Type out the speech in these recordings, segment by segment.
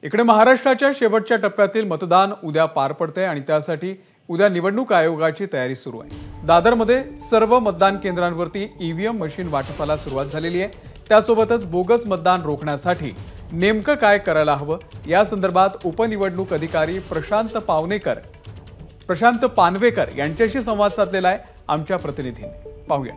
इकडे महाराष्ट्राच्या शेवटच्या टप्प्यातील मतदान उद्या पार पडते आणि त्यासाठी उद्या निवडणूक आयोगाची तयारी सुरू आहे। दादरमध्ये सर्व मतदान केंद्रांवरती ईव्हीएम मशीन वाटपाला सुरुवात झालेली आहे। त्यासोबतच बोगस मतदान रोखण्यासाठी नेमकं काय करायला हवं या संदर्भात उपनिवडणूक अधिकारी प्रशांत पानवेकर यांच्याशी संवाद साधलेला आहे आमच्या प्रतिनिधींनी। पाहूया।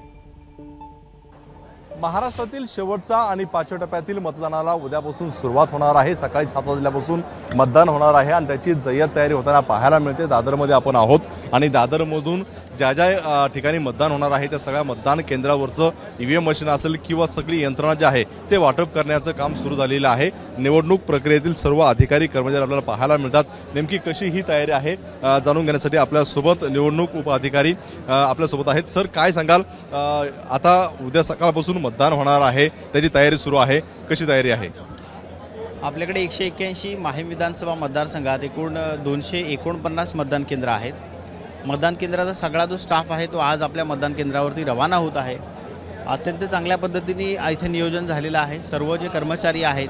महाराष्ट्रातील शेवटचा आणि पाचव्या टप्प्यातील मतदानाला उद्यापासून सुरुवात होणार आहे। सकाळी 7 वाजल्यापासून मतदान होणार आहे आणि त्याची जय्यत तयारी होताना पाहायला मिळते। दादरमध्ये आपण आहोत आणि दादरमधून ज्या ज्या ठिकाणी मतदान होणार आहे त्या सगळ्या मतदान केंद्रावरचं ईव्हीएम मशीन असेल किंवा सगळी यंत्रणा जी आहे ते वाटप करण्याचं काम सुरू झालेलं आहे। निवडणूक प्रक्रियेतील सर्व अधिकारी कर्मचारी आपल्याला पाहायला मिळतात। नेमकी कशी ही तयारी आहे जाणून घेण्यासाठी आपल्यासोबत निवडणूक उप अधिकारी आपल्यासोबत आहेत। सर, काय सांगाल, आता उद्या सकाळपासून मतदान होणार आहे, त्याची तयारी सुरू आहे, कशी तयारी आहे? आपल्याकडे 181 माहीम विधानसभा मतदारसंघात एकूण 249 मतदान केंद्र आहेत। मतदान केंद्राचा सगळा जो स्टाफ आहे तो आज आपल्या मतदान केंद्रावरती रवाना होत आहे। अत्यंत चांगल्या पद्धतीने इथे नियोजन झालेलं आहे। सर्व जे कर्मचारी आहेत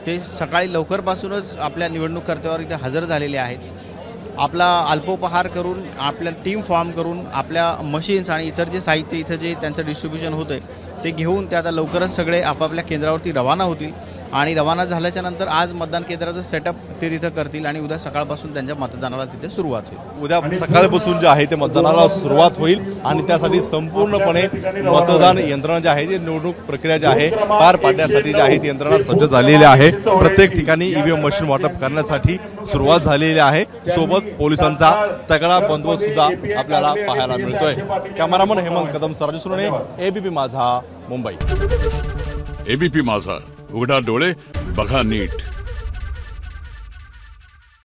ते सकाळी लवकरपासूनच आपल्या निवडणूक कर्तव्यावर इथे हजर झालेले आहेत। आपला अल्पोपहार करून आपल्या टीम फॉर्म करून आपल्या मशीन्स आणि इतर जे साहित्य इथं जे त्यांचं डिस्ट्रीब्युशन होतं ते घेऊन ते आता लवकरच सगळे आपापल्या केंद्रावरती रवाना होतील आणि रवाना झाल्याच्या नंतर आज मतदान केंद्राचं सेटअप ते तिथं करतील आणि उद्या सकाळपासून त्यांच्या मतदानाला तिथे सुरुवात होईल। उद्या सकाळपासून जे आहे ते मतदानाला सुरुवात होईल आणि त्यासाठी संपूर्णपणे मतदान यंत्रणा जी आहे ती निवडणूक प्रक्रिया जी आहे पार पाडण्यासाठी जी आहे ती यंत्रणा सज्ज झालेली आहे। प्रत्येक ठिकाणी ईव्हीएम मशीन वाटप करण्यासाठी सुरुवात झालेली आहे। सोबत पोलिसांचा तगडा बंदोबस्त सुद्धा आपल्याला पाहायला मिळतोय। कॅमेरामन हेमंत कदम, राजू सुरणे, एबीपी माझा, मुंबई। एबीपी माझा, उघडा डोळे बघा नीट।